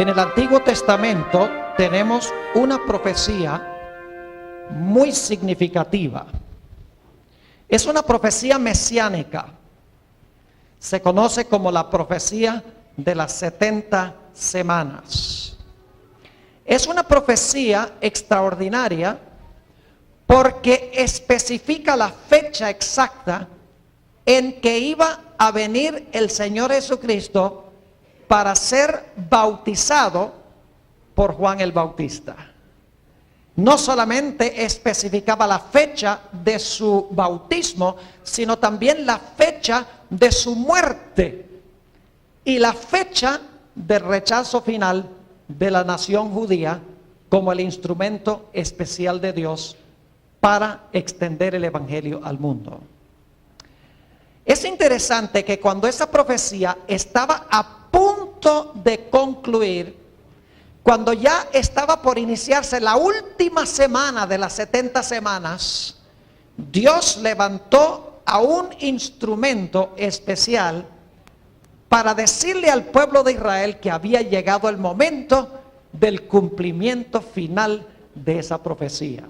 En el Antiguo Testamento tenemos una profecía muy significativa. Es una profecía mesiánica. Se conoce como la profecía de las 70 semanas. Es una profecía extraordinaria porque especifica la fecha exacta en que iba a venir el Señor Jesucristo para ser bautizado por Juan el Bautista. No solamente especificaba la fecha de su bautismo, sino también la fecha de su muerte y la fecha del rechazo final de la nación judía como el instrumento especial de Dios para extender el evangelio al mundo. Es interesante que cuando esa profecía estaba a punto de concluir, cuando ya estaba por iniciarse la última semana de las 70 semanas, Dios levantó a un instrumento especial para decirle al pueblo de Israel que había llegado el momento del cumplimiento final de esa profecía.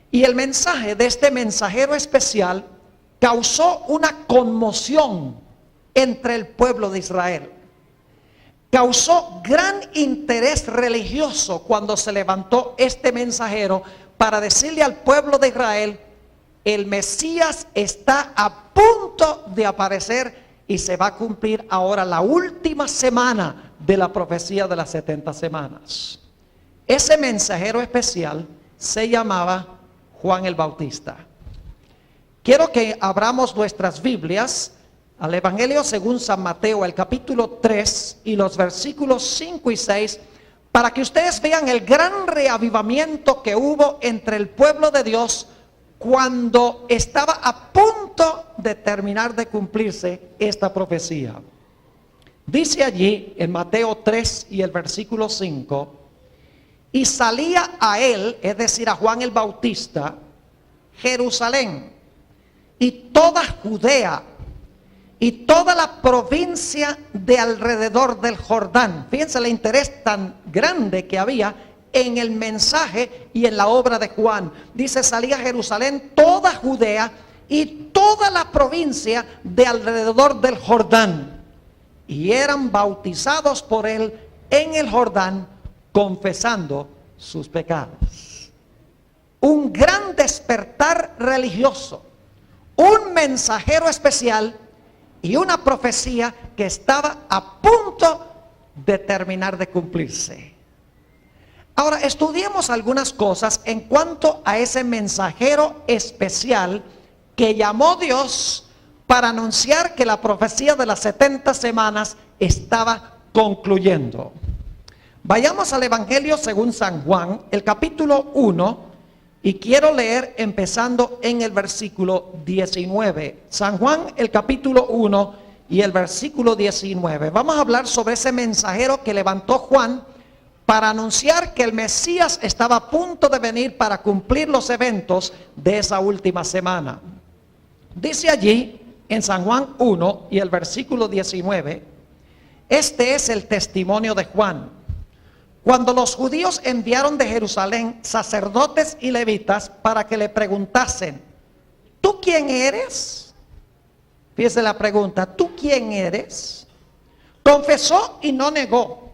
Y el mensaje de este mensajero especial causó una conmoción entre el pueblo de Israel. Causó gran interés religioso cuando se levantó este mensajero para decirle al pueblo de Israel: el Mesías está a punto de aparecer y se va a cumplir ahora la última semana de la profecía de las 70 semanas. Ese mensajero especial se llamaba Juan el Bautista. Quiero que abramos nuestras Biblias al Evangelio según San Mateo, el capítulo 3 y los versículos 5 y 6, para que ustedes vean el gran reavivamiento que hubo entre el pueblo de Dios cuando estaba a punto de terminar de cumplirse esta profecía. Dice allí en Mateo 3 y el versículo 5: y salía a él, es decir, a Juan el Bautista, Jerusalén y toda Judea y toda la provincia de alrededor del Jordán. Fíjense el interés tan grande que había en el mensaje y en la obra de Juan. Dice: salía a Jerusalén, toda Judea y toda la provincia de alrededor del Jordán, y eran bautizados por él en el Jordán, confesando sus pecados. Un gran despertar religioso, un mensajero especial y una profecía que estaba a punto de terminar de cumplirse. Ahora estudiemos algunas cosas en cuanto a ese mensajero especial que llamó Dios para anunciar que la profecía de las 70 semanas estaba concluyendo. Vayamos al Evangelio según San Juan, el capítulo 1, y quiero leer empezando en el versículo 19. San Juan, el capítulo 1 y el versículo 19. Vamos a hablar sobre ese mensajero que levantó Juan para anunciar que el Mesías estaba a punto de venir para cumplir los eventos de esa última semana. Dice allí en San Juan 1 y el versículo 19: este es el testimonio de Juan. Cuando los judíos enviaron de Jerusalén sacerdotes y levitas para que le preguntasen: ¿tú quién eres? Fíjese la pregunta: ¿tú quién eres? Confesó y no negó,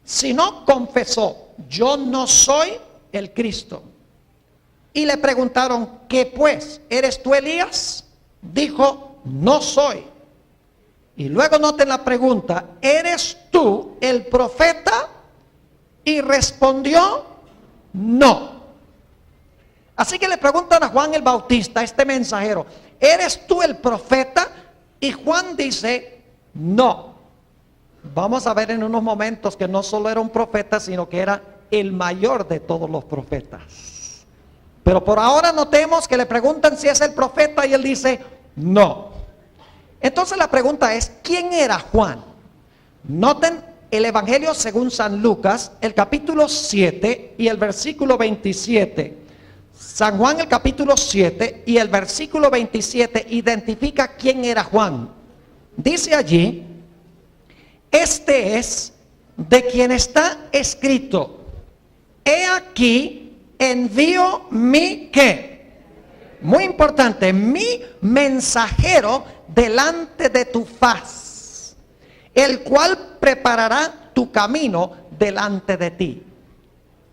sino confesó: yo no soy el Cristo. Y le preguntaron: ¿qué pues? ¿Eres tú Elías? Dijo: no soy. Y luego noten la pregunta: ¿eres tú el profeta? Y respondió: no. Así que le preguntan a Juan el Bautista, este mensajero: ¿eres tú el profeta? Y Juan dice: no. Vamos a ver en unos momentos que no solo era un profeta, sino que era el mayor de todos los profetas. Pero por ahora notemos que le preguntan si es el profeta y él dice: no. Entonces la pregunta es: ¿quién era Juan? Noten el Evangelio según San Lucas, el capítulo 7 y el versículo 27. San Juan, el capítulo 7 y el versículo 27 identifica quién era Juan. Dice allí: este es de quien está escrito: he aquí envío mi ¿qué? Muy importante, mi mensajero delante de tu faz, el cual preparará tu camino delante de ti.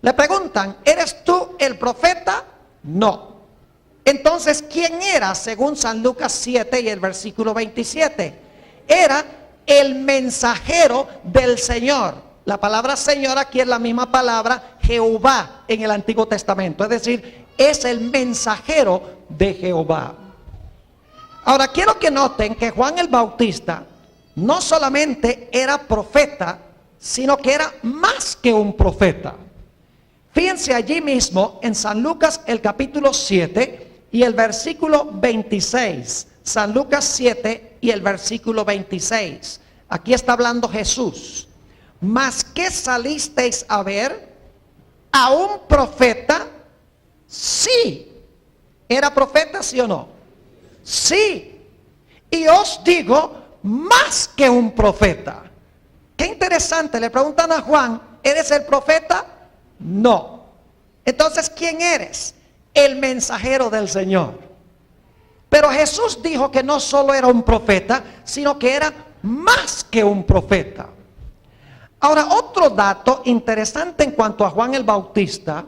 Le preguntan: ¿eres tú el profeta? No. Entonces, ¿quién era según San Lucas 7 y el versículo 27? Era el mensajero del Señor. La palabra Señor aquí es la misma palabra Jehová en el Antiguo Testamento. Es decir, es el mensajero de Jehová. Ahora quiero que noten que Juan el Bautista no solamente era profeta, sino que era más que un profeta. Fíjense allí mismo en San Lucas el capítulo 7 y el versículo 26. San Lucas 7 y el versículo 26. Aquí está hablando Jesús. ¿Mas qué salisteis a ver? ¿A un profeta? Sí. ¿Era profeta, sí o no? Sí. Y os digo, más que un profeta. Qué interesante, le preguntan a Juan: ¿eres el profeta? No. Entonces, ¿quién eres? El mensajero del Señor. Pero Jesús dijo que no solo era un profeta, sino que era más que un profeta. Ahora, otro dato interesante en cuanto a Juan el Bautista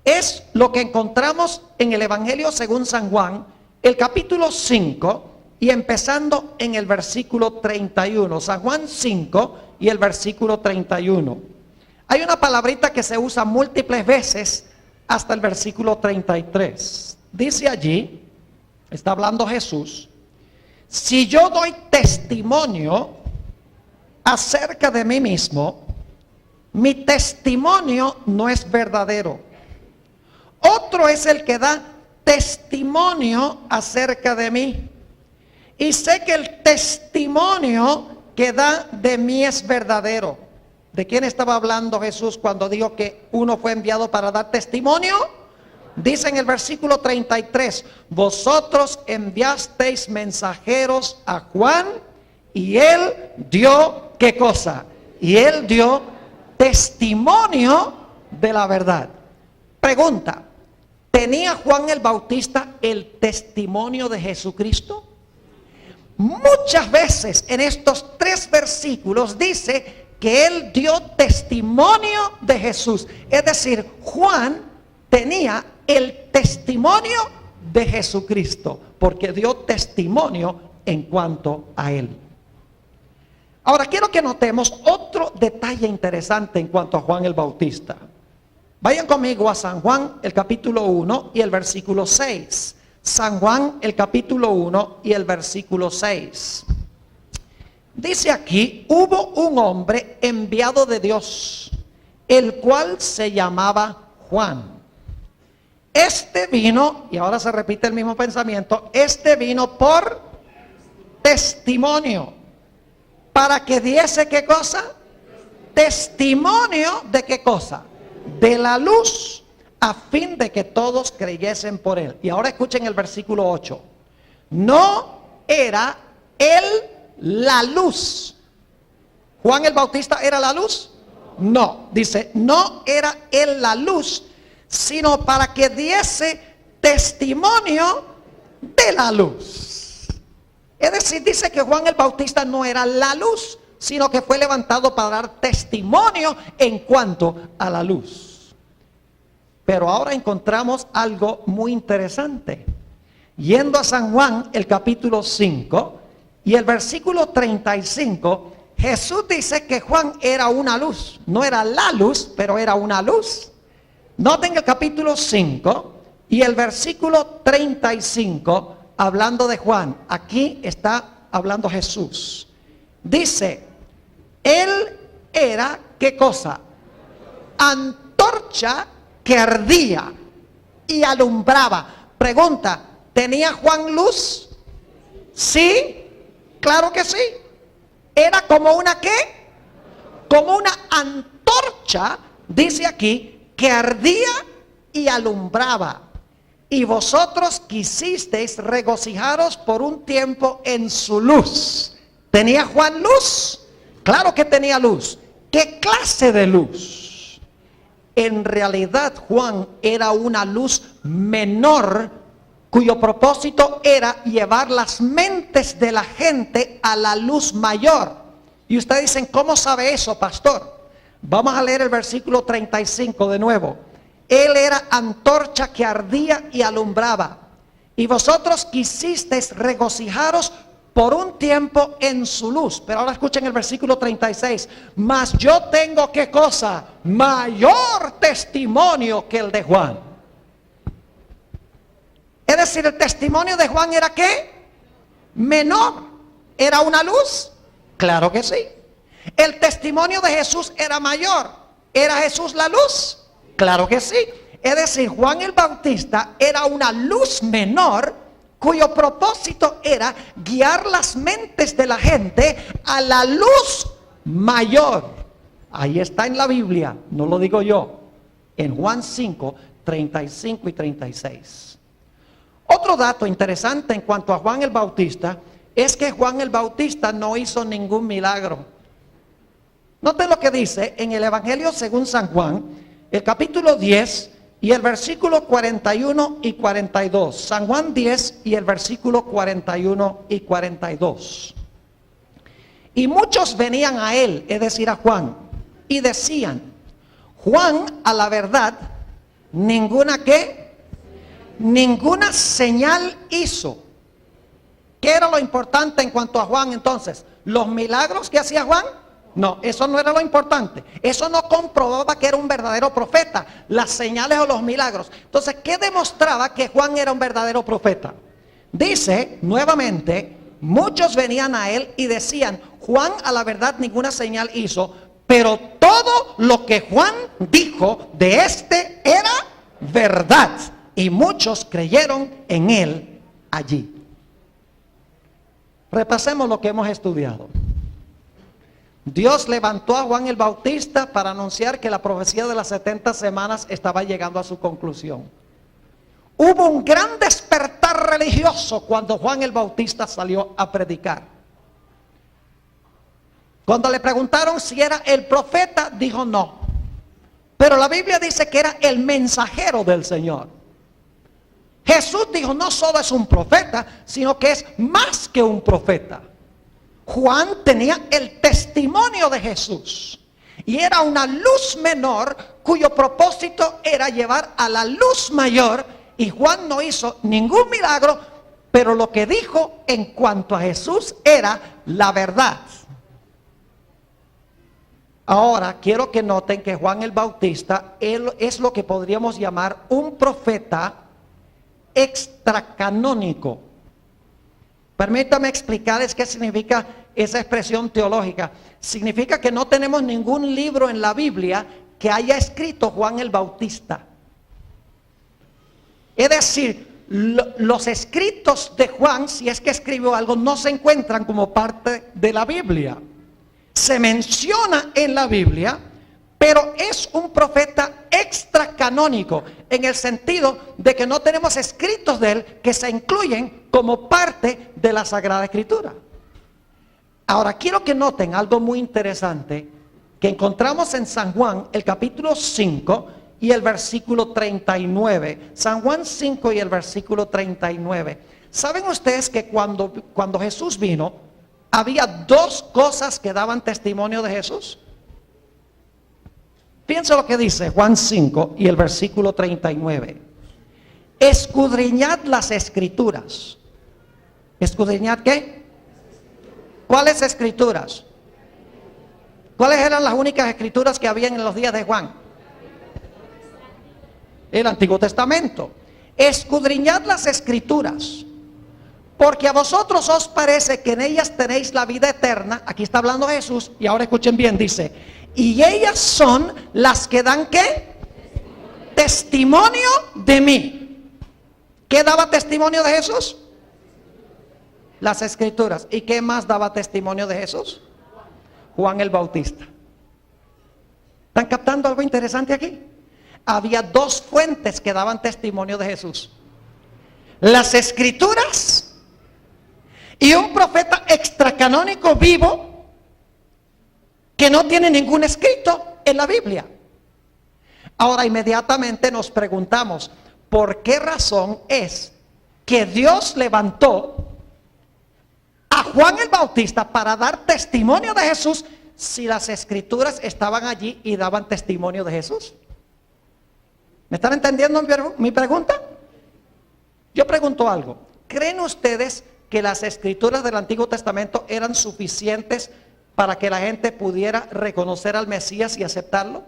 es lo que encontramos en el Evangelio según San Juan, el capítulo 5 y empezando en el versículo 31. San Juan 5 y el versículo 31. Hay una palabrita que se usa múltiples veces hasta el versículo 33. Dice allí, está hablando Jesús: si yo doy testimonio acerca de mí mismo, mi testimonio no es verdadero. Otro es el que da testimonio acerca de mí. Y sé que el testimonio que da de mí es verdadero. ¿De quién estaba hablando Jesús cuando dijo que uno fue enviado para dar testimonio? Dice en el versículo 33: vosotros enviasteis mensajeros a Juan y él dio ¿qué cosa? Y él dio testimonio de la verdad. Pregunta: ¿tenía Juan el Bautista el testimonio de Jesucristo? Muchas veces en estos 3 versículos dice que él dio testimonio de Jesús. Es decir, Juan tenía el testimonio de Jesucristo, porque dio testimonio en cuanto a él. Ahora quiero que notemos otro detalle interesante en cuanto a Juan el Bautista. Vayan conmigo a San Juan el capítulo 1 y el versículo 6. San Juan el capítulo 1 y el versículo 6. Dice aquí: hubo un hombre enviado de Dios, el cual se llamaba Juan. Este vino, y ahora se repite el mismo pensamiento, este vino por testimonio, para que diese ¿qué cosa? Testimonio de ¿qué cosa? De la luz, a fin de que todos creyesen por él. Y ahora escuchen el versículo 8. No era él la luz. ¿Juan el Bautista era la luz? No, dice, no era él la luz, sino para que diese testimonio de la luz. Es decir, dice que Juan el Bautista no era la luz, sino que fue levantado para dar testimonio en cuanto a la luz. Pero ahora encontramos algo muy interesante. Yendo a San Juan, el capítulo 5 y el versículo 35, Jesús dice que Juan era una luz. No era la luz, pero era una luz. Noten el capítulo 5 y el versículo 35, hablando de Juan. Aquí está hablando Jesús. Dice, él era, ¿qué cosa? Antorcha que ardía y alumbraba. Pregunta, ¿tenía Juan luz? Sí, claro que sí. Era como una ¿qué? Como una antorcha, dice aquí, que ardía y alumbraba. Y vosotros quisisteis regocijaros por un tiempo en su luz. ¿Tenía Juan luz? Claro que tenía luz. ¿Qué clase de luz? En realidad Juan era una luz menor, cuyo propósito era llevar las mentes de la gente a la luz mayor. Y ustedes dicen, ¿cómo sabe eso, pastor? Vamos a leer el versículo 35 de nuevo. Él era antorcha que ardía y alumbraba. Y vosotros quisisteis regocijaros por un tiempo en su luz. Pero ahora escuchen el versículo 36. Mas yo tengo, ¿qué cosa? Mayor testimonio que el de Juan. Es decir, el testimonio de Juan era ¿qué? Menor. ¿Era una luz? Claro que sí. El testimonio de Jesús era mayor. ¿Era Jesús la luz? Claro que sí. Es decir, Juan el Bautista era una luz menor, cuyo propósito era guiar las mentes de la gente a la luz mayor. Ahí está en la Biblia, no lo digo yo. En Juan 5, 35 y 36. Otro dato interesante en cuanto a Juan el Bautista es que Juan el Bautista no hizo ningún milagro. Noten lo que dice en el Evangelio según San Juan, el capítulo 10 y el versículo 41 y 42. San Juan 10 y el versículo 41 y 42. Y muchos venían a él, es decir, a Juan, y decían, Juan a la verdad, ninguna ¿qué? Ninguna señal hizo. ¿Qué era lo importante en cuanto a Juan entonces? ¿Los milagros que hacía Juan? No, eso no era lo importante. Eso no comprobaba que era un verdadero profeta, las señales o los milagros. Entonces, ¿qué demostraba que Juan era un verdadero profeta? Dice nuevamente, muchos venían a él y decían, Juan a la verdad ninguna señal hizo, pero todo lo que Juan dijo de este era verdad. Y muchos creyeron en él allí. Repasemos lo que hemos estudiado. Dios levantó a Juan el Bautista para anunciar que la profecía de las 70 semanas estaba llegando a su conclusión. Hubo un gran despertar religioso cuando Juan el Bautista salió a predicar. Cuando le preguntaron si era el profeta, dijo no. Pero la Biblia dice que era el mensajero del Señor. Jesús dijo, no solo es un profeta, sino que es más que un profeta. Juan tenía el testimonio de Jesús y era una luz menor cuyo propósito era llevar a la luz mayor, y Juan no hizo ningún milagro, pero lo que dijo en cuanto a Jesús era la verdad. Ahora quiero que noten que Juan el Bautista, él es lo que podríamos llamar un profeta extracanónico. Permítame explicarles qué significa esa expresión teológica. Significa que no tenemos ningún libro en la Biblia que haya escrito Juan el Bautista. Es decir, los escritos de Juan, si es que escribió algo, no se encuentran como parte de la Biblia. Se menciona en la Biblia, pero es un profeta extracanónico, en el sentido de que no tenemos escritos de él que se incluyen como parte de la Sagrada Escritura. Ahora quiero que noten algo muy interesante que encontramos en San Juan, el capítulo 5 y el versículo 39. San Juan 5 y el versículo 39. ¿Saben ustedes que cuando Jesús vino, había dos cosas que daban testimonio de Jesús? Piensa lo que dice Juan 5 y el versículo 39. Escudriñad las escrituras. ¿Escudriñad qué? ¿Cuáles escrituras? ¿Cuáles eran las únicas escrituras que habían en los días de Juan? El Antiguo Testamento. Escudriñad las escrituras, porque a vosotros os parece que en ellas tenéis la vida eterna. Aquí está hablando Jesús, y ahora escuchen bien, dice, y ellas son las que dan ¿qué? Testimonio de mí. ¿Qué daba testimonio de Jesús? Las escrituras. ¿Y qué más daba testimonio de Jesús? Juan el Bautista. ¿Están captando algo interesante aquí? Había dos fuentes que daban testimonio de Jesús: las escrituras y un profeta extracanónico vivo que no tiene ningún escrito en la Biblia. Ahora inmediatamente nos preguntamos, ¿por qué razón es que Dios levantó a Juan el Bautista para dar testimonio de Jesús si las escrituras estaban allí y daban testimonio de Jesús? ¿Me están entendiendo mi pregunta? Yo pregunto algo. ¿Creen ustedes que las escrituras del Antiguo Testamento eran suficientes para que la gente pudiera reconocer al Mesías y aceptarlo?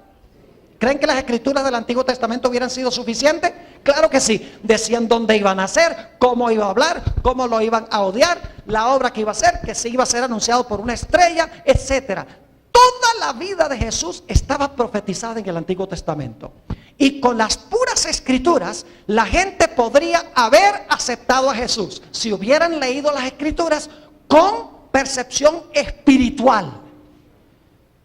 ¿Creen que las escrituras del Antiguo Testamento hubieran sido suficientes? Claro que sí. Decían dónde iban a hacer, cómo iba a hablar, cómo lo iban a odiar, la obra que iba a hacer, que se iba a ser anunciado por una estrella, etcétera. Toda la vida de Jesús estaba profetizada en el Antiguo Testamento. Y con las puras escrituras, la gente podría haber aceptado a Jesús si hubieran leído las escrituras con percepción espiritual.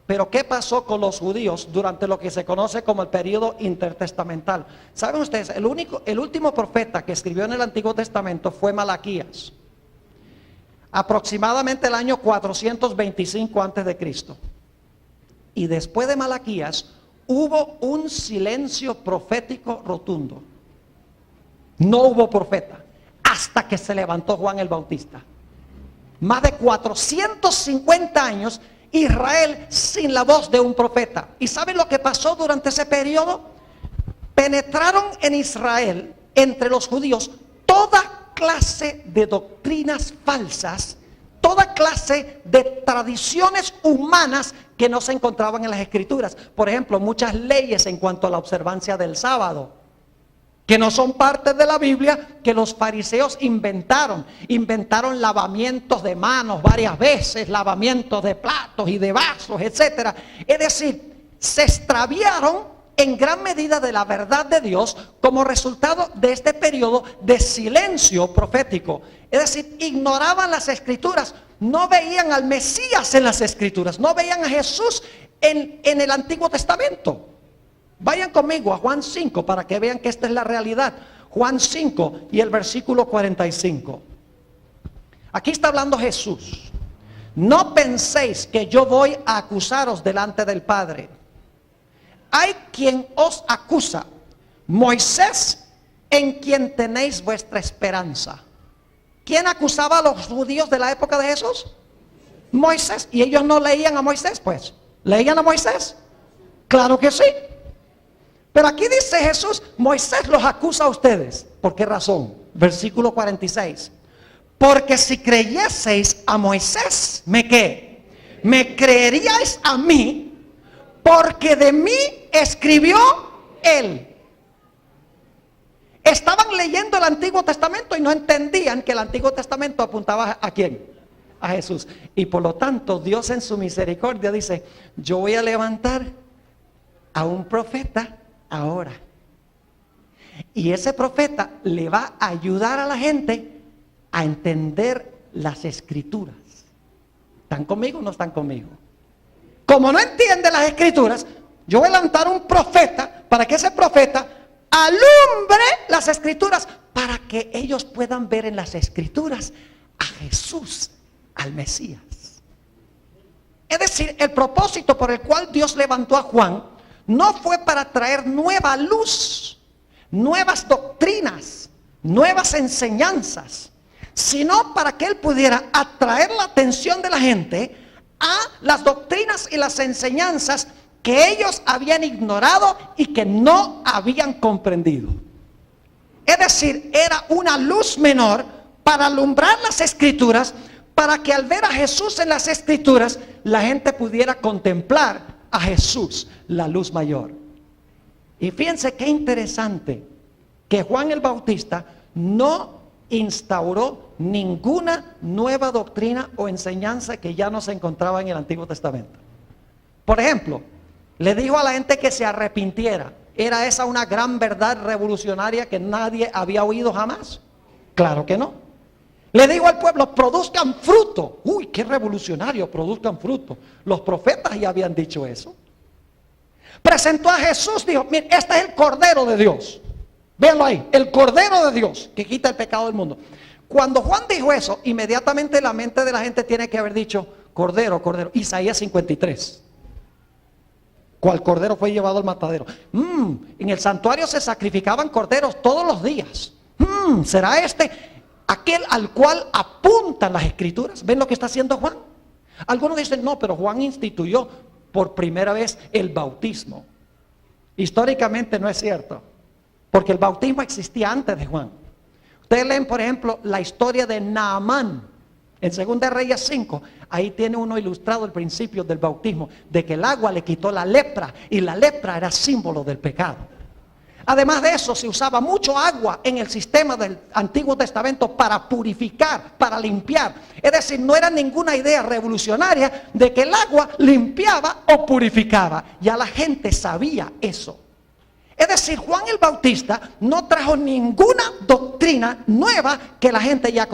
Pero ¿qué pasó con los judíos durante lo que se conoce como el periodo intertestamental? ¿Saben ustedes? El último profeta que escribió en el Antiguo Testamento fue Malaquías. Aproximadamente el año 425 antes de Cristo. Y después de Malaquías hubo un silencio profético rotundo. No hubo profeta hasta que se levantó Juan el Bautista. Más de 450 años Israel sin la voz de un profeta. ¿Y saben lo que pasó durante ese periodo? Penetraron en Israel, entre los judíos, toda clase de doctrinas falsas, toda clase de tradiciones humanas que no se encontraban en las escrituras. Por ejemplo, muchas leyes en cuanto a la observancia del sábado, que no son parte de la Biblia, que los fariseos inventaron. Inventaron lavamientos de manos varias veces, lavamientos de platos y de vasos, etcétera. Es decir, se extraviaron en gran medida de la verdad de Dios como resultado de este periodo de silencio profético. Es decir, ignoraban las escrituras, no veían al Mesías en las escrituras, no veían a Jesús en el Antiguo Testamento. Vayan conmigo a Juan 5 para que vean que esta es la realidad. Juan 5 y el versículo 45. Aquí está hablando Jesús. No penséis que yo voy a acusaros delante del Padre. Hay quien os acusa, Moisés, en quien tenéis vuestra esperanza. ¿Quién acusaba a los judíos de la época de Jesús? Moisés. ¿Y ellos no leían a Moisés? Pues, ¿leían a Moisés? Claro que sí. Pero aquí dice Jesús, Moisés los acusa a ustedes. ¿Por qué razón? Versículo 46. Porque si creyeseis a Moisés, ¿me qué? Me creeríais a mí, porque de mí escribió él. Estaban leyendo el Antiguo Testamento y no entendían que el Antiguo Testamento apuntaba ¿a quién? A Jesús. Y por lo tanto, Dios en su misericordia dice, yo voy a levantar a un profeta ahora. Y ese profeta le va a ayudar a la gente a entender las escrituras. ¿Están conmigo o no están conmigo? Como no entiende las escrituras, yo voy a levantar un profeta para que ese profeta alumbre las escrituras, para que ellos puedan ver en las escrituras a Jesús, al Mesías. Es decir, el propósito por el cual Dios levantó a Juan no fue para traer nueva luz, nuevas doctrinas, nuevas enseñanzas, sino para que él pudiera atraer la atención de la gente a las doctrinas y las enseñanzas que ellos habían ignorado y que no habían comprendido. Es decir, era una luz menor para alumbrar las escrituras, para que al ver a Jesús en las escrituras, la gente pudiera contemplar a Jesús, la luz mayor. Y fíjense qué interesante que Juan el Bautista no instauró ninguna nueva doctrina o enseñanza que ya no se encontraba en el Antiguo Testamento. Por ejemplo, le dijo a la gente que se arrepintiera. ¿Era esa una gran verdad revolucionaria que nadie había oído jamás? Claro que no. Le dijo al pueblo, produzcan fruto. Uy, qué revolucionario, produzcan fruto. Los profetas ya habían dicho eso. Presentó a Jesús, dijo, mire, este es el Cordero de Dios. Véanlo ahí, el Cordero de Dios que quita el pecado del mundo. Cuando Juan dijo eso, inmediatamente la mente de la gente tiene que haber dicho, Cordero, Cordero. Isaías 53. ¿Cuál cordero fue llevado al matadero? En el santuario se sacrificaban corderos todos los días. ¿Será este aquel al cual apuntan las escrituras? ¿Ven lo que está haciendo Juan? Algunos dicen, no, pero Juan instituyó por primera vez el bautismo. Históricamente no es cierto, porque el bautismo existía antes de Juan. Ustedes leen, por ejemplo, la historia de Naamán en 2 Reyes 5. Ahí tiene uno ilustrado el principio del bautismo, de que el agua le quitó la lepra, y la lepra era símbolo del pecado. Además de eso, se usaba mucho agua en el sistema del Antiguo Testamento para purificar, para limpiar. Es decir, no era ninguna idea revolucionaria de que el agua limpiaba o purificaba. Ya la gente sabía eso. Es decir, Juan el Bautista no trajo ninguna doctrina nueva que la gente ya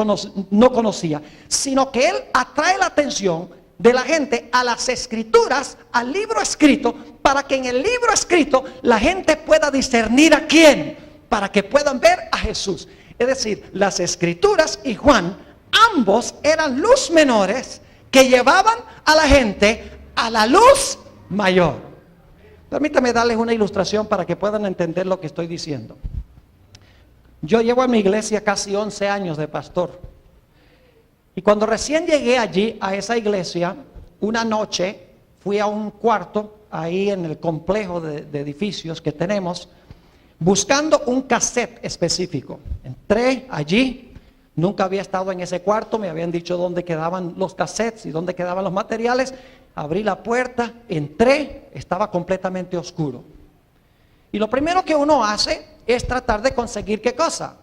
no conocía, sino que él atrae la atención de la gente a las escrituras, al libro escrito, para que en el libro escrito la gente pueda discernir a quién, para que puedan ver a Jesús. Es decir, las escrituras y Juan, ambos eran luz menores que llevaban a la gente a la luz mayor. Permítame darles una ilustración para que puedan entender lo que estoy diciendo. Yo llevo a mi iglesia casi 11 años de pastor. Y cuando recién llegué allí, a esa iglesia, una noche fui a un cuarto, ahí en el complejo de edificios que tenemos, buscando un cassette específico. Entré allí, nunca había estado en ese cuarto, me habían dicho dónde quedaban los cassettes y dónde quedaban los materiales. Abrí la puerta, entré, estaba completamente oscuro. Y lo primero que uno hace es tratar de conseguir, ¿qué cosa?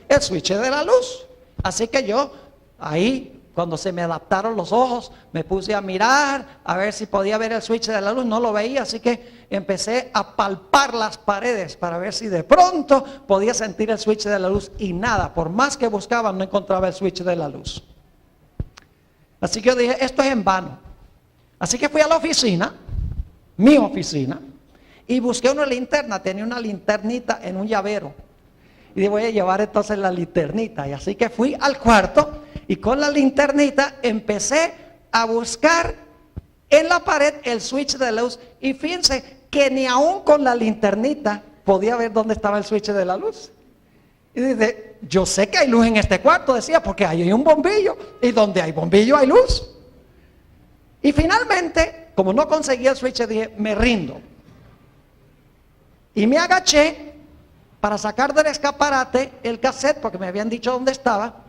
El switch de la luz. Así que yo, ahí, cuando se me adaptaron los ojos, me puse a mirar, a ver si podía ver el switch de la luz. No lo veía, así que empecé a palpar las paredes para ver si de pronto podía sentir el switch de la luz. Y nada, por más que buscaba, no encontraba el switch de la luz. Así que yo dije, esto es en vano. Así que fui a la oficina, mi oficina, y busqué una linterna. Tenía una linternita en un llavero. Y dije, voy a llevar entonces la linternita. Y así que fui al cuarto y con la linternita empecé a buscar en la pared el switch de luz. Y fíjense que ni aún con la linternita podía ver dónde estaba el switch de la luz. Y dice, yo sé que hay luz en este cuarto, decía, porque ahí hay un bombillo. Y donde hay bombillo hay luz. Y finalmente, como no conseguía el switch, dije, me rindo. Y me agaché para sacar del escaparate el cassette, porque me habían dicho dónde estaba.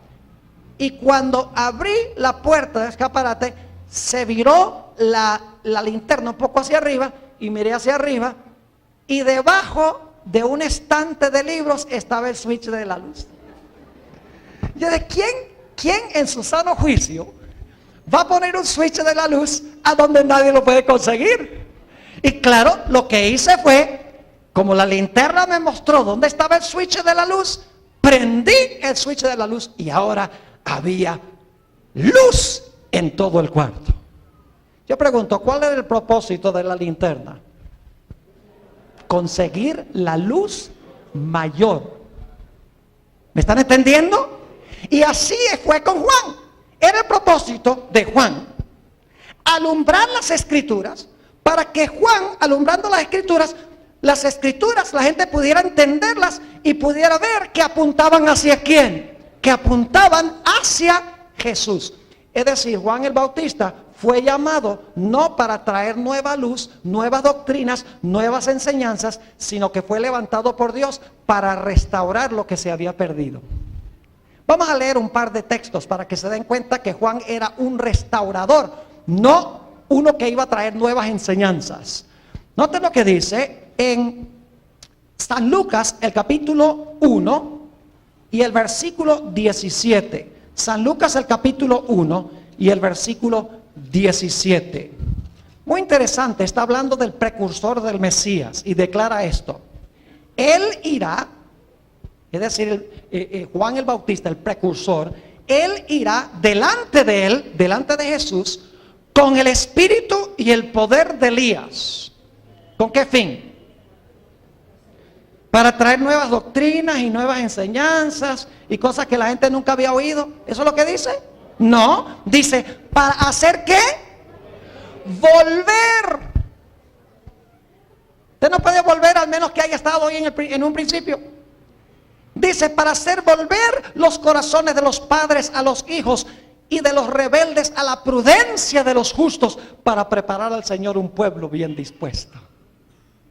Y cuando abrí la puerta del escaparate, se viró la linterna un poco hacia arriba, y miré hacia arriba, y debajo de un estante de libros estaba el switch de la luz. Yo dije, ¿quién en su sano juicio va a poner un switch de la luz a donde nadie lo puede conseguir? Y claro, lo que hice fue, como la linterna me mostró dónde estaba el switch de la luz, prendí el switch de la luz y ahora había luz en todo el cuarto. Yo pregunto, ¿cuál era el propósito de la linterna? Conseguir la luz mayor. ¿Me están entendiendo? Y así fue con Juan. Era el propósito de Juan alumbrar las escrituras, para que Juan, alumbrando las escrituras, la gente pudiera entenderlas y pudiera ver que apuntaban hacia quién, que apuntaban hacia Jesús. Es decir, Juan el Bautista fue llamado no para traer nueva luz, nuevas doctrinas, nuevas enseñanzas, sino que fue levantado por Dios para restaurar lo que se había perdido. Vamos a leer un par de textos para que se den cuenta que Juan era un restaurador, no uno que iba a traer nuevas enseñanzas. Noten lo que dice en San Lucas, el capítulo 1 y el versículo 17. San Lucas, el capítulo 1 y el versículo 17. Muy interesante, está hablando del precursor del Mesías y declara esto: Él irá, es decir, Juan el Bautista, el precursor, él irá delante de él, delante de Jesús, con el espíritu y el poder de Elías. ¿Con qué fin? Para traer nuevas doctrinas y nuevas enseñanzas y cosas que la gente nunca había oído. ¿Eso es lo que dice? No, dice, ¿para hacer qué? Volver menos que haya estado ahí en un principio. Dice, para hacer volver los corazones de los padres a los hijos y de los rebeldes a la prudencia de los justos, para preparar al Señor un pueblo bien dispuesto.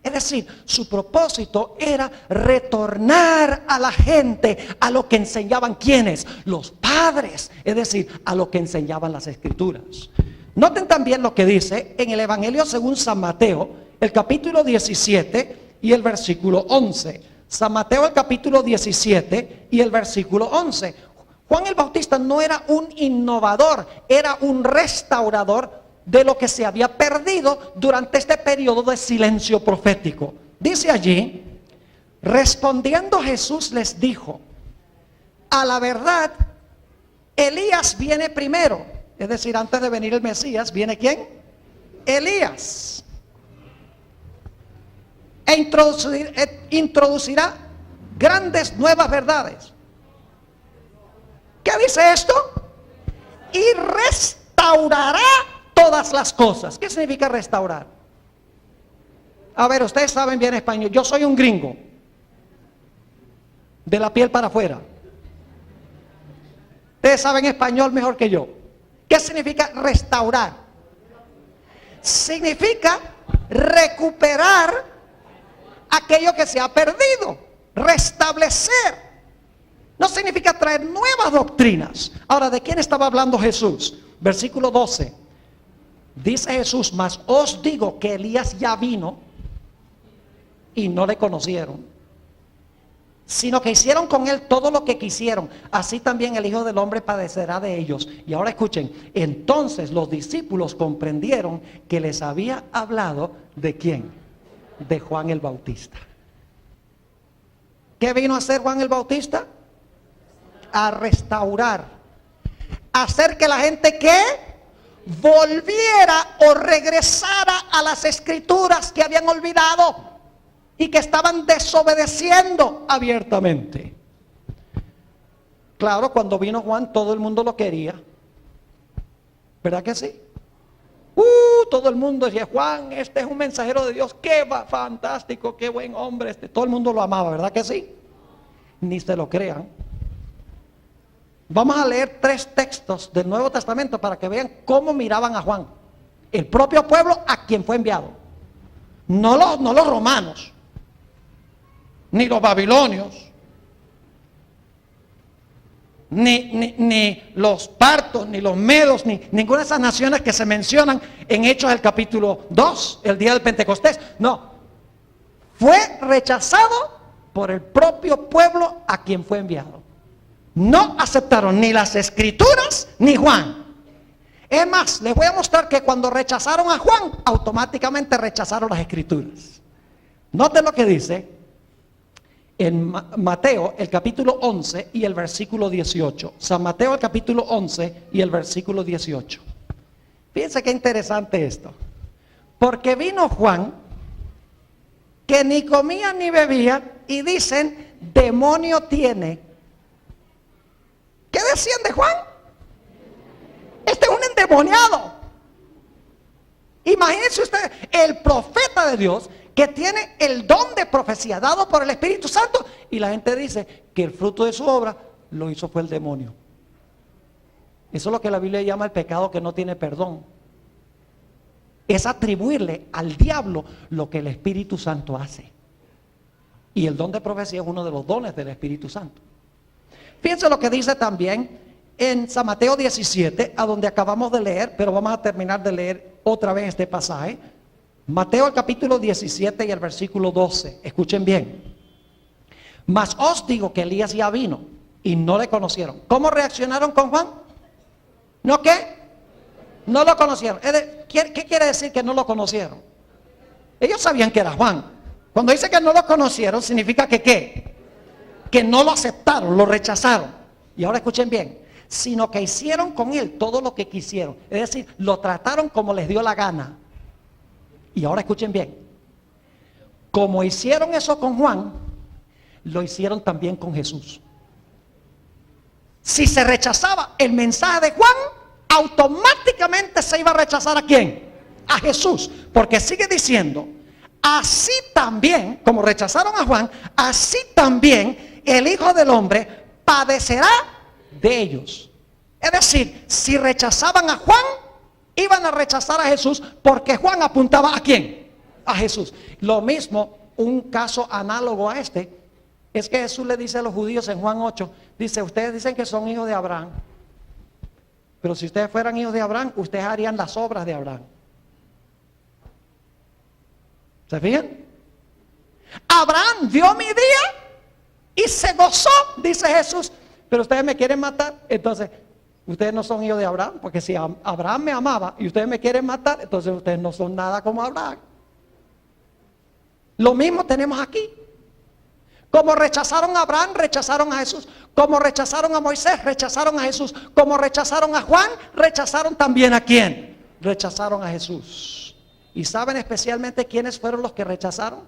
Es decir, su propósito era retornar a la gente a lo que enseñaban ¿quiénes? Los padres, es decir, a lo que enseñaban las Escrituras. Noten también lo que dice en el Evangelio según San Mateo, el capítulo 17 y el versículo 11. San Mateo, el capítulo 17 y el versículo 11. Juan el Bautista no era un innovador, era un restaurador de lo que se había perdido durante este periodo de silencio profético. Dice allí, respondiendo Jesús les dijo, a la verdad, Elías viene primero. Es decir, antes de venir el Mesías, ¿viene quién? Elías. E introducirá grandes nuevas verdades. ¿Qué dice esto? Y restaurará todas las cosas. ¿Qué significa restaurar? A ver, ustedes saben bien español. Yo soy un gringo, de la piel para afuera. Ustedes saben español mejor que yo. ¿Qué significa restaurar? Significa recuperar aquello que se ha perdido, restablecer. No significa traer nuevas doctrinas. Ahora, ¿de quién estaba hablando Jesús? Versículo 12. Dice Jesús, mas os digo que Elías ya vino y no le conocieron, sino que hicieron con él todo lo que quisieron. Así también el Hijo del Hombre padecerá de ellos. Y ahora escuchen, entonces los discípulos comprendieron que les había hablado ¿de quién? De Juan el Bautista. ¿Qué vino a hacer Juan el Bautista? A restaurar, a hacer que la gente ¿qué? Volviera o regresara a las Escrituras que habían olvidado y que estaban desobedeciendo abiertamente. Claro, cuando vino Juan todo el mundo lo quería, ¿verdad que sí? Todo el mundo decía, Juan, este es un mensajero de Dios, qué fantástico, qué buen hombre este. Todo el mundo lo amaba, ¿verdad que sí? Ni se lo crean. Vamos a leer 3 textos del Nuevo Testamento para que vean cómo miraban a Juan. El propio pueblo a quien fue enviado. No los romanos, ni los babilonios, ni los partos, ni los medos, ni ninguna de esas naciones que se mencionan en Hechos del capítulo 2, el día del Pentecostés. No, fue rechazado por el propio pueblo a quien fue enviado. No aceptaron ni las Escrituras ni Juan. Es más, les voy a mostrar que cuando rechazaron a Juan, automáticamente rechazaron las Escrituras. Noten lo que dice en Mateo, el capítulo 11 y el versículo 18. San Mateo, el capítulo 11 y el versículo 18. Fíjense qué interesante esto. Porque vino Juan, que ni comía ni bebía, y dicen, demonio tiene. ¿Qué decían de Juan? Este es un endemoniado. Imagínense ustedes, el profeta de Dios que tiene el don de profecía dado por el Espíritu Santo, y la gente dice que el fruto de su obra lo hizo fue el demonio. Eso es lo que la Biblia llama el pecado que no tiene perdón. Es atribuirle al diablo lo que el Espíritu Santo hace. Y el don de profecía es uno de los dones del Espíritu Santo. Fíjense lo que dice también en San Mateo 17, a donde acabamos de leer, pero vamos a terminar de leer otra vez este pasaje. Mateo el capítulo 17 y el versículo 12. Escuchen bien. Mas os digo que Elías ya vino y no le conocieron. ¿Cómo reaccionaron con Juan? ¿No qué? No lo conocieron. ¿Qué quiere decir que no lo conocieron? Ellos sabían que era Juan. Cuando dice que no lo conocieron, significa que ¿qué? Que no lo aceptaron, lo rechazaron. Y ahora escuchen bien, sino que hicieron con él todo lo que quisieron. Es decir, lo trataron como les dio la gana. Y ahora escuchen bien, como hicieron eso con Juan, lo hicieron también con Jesús. Si se rechazaba el mensaje de Juan, automáticamente se iba a rechazar ¿a quién? A Jesús. Porque sigue diciendo, así también, como rechazaron a Juan, así también el Hijo del Hombre padecerá de ellos. Es decir, si rechazaban a Juan, iban a rechazar a Jesús, porque Juan apuntaba ¿a quién? A Jesús. Lo mismo, un caso análogo a este, es que Jesús le dice a los judíos en Juan 8, dice, ustedes dicen que son hijos de Abraham, pero si ustedes fueran hijos de Abraham, ustedes harían las obras de Abraham. ¿Se fijan? Abraham vio mi día y se gozó, dice Jesús, pero ustedes me quieren matar, entonces ustedes no son hijos de Abraham, porque si Abraham me amaba y ustedes me quieren matar, entonces ustedes no son nada como Abraham. Lo mismo tenemos aquí. Como rechazaron a Abraham, rechazaron a Jesús. Como rechazaron a Moisés, rechazaron a Jesús. Como rechazaron a Juan, rechazaron también ¿a quién? Rechazaron a Jesús. ¿Y saben especialmente quiénes fueron los que rechazaron?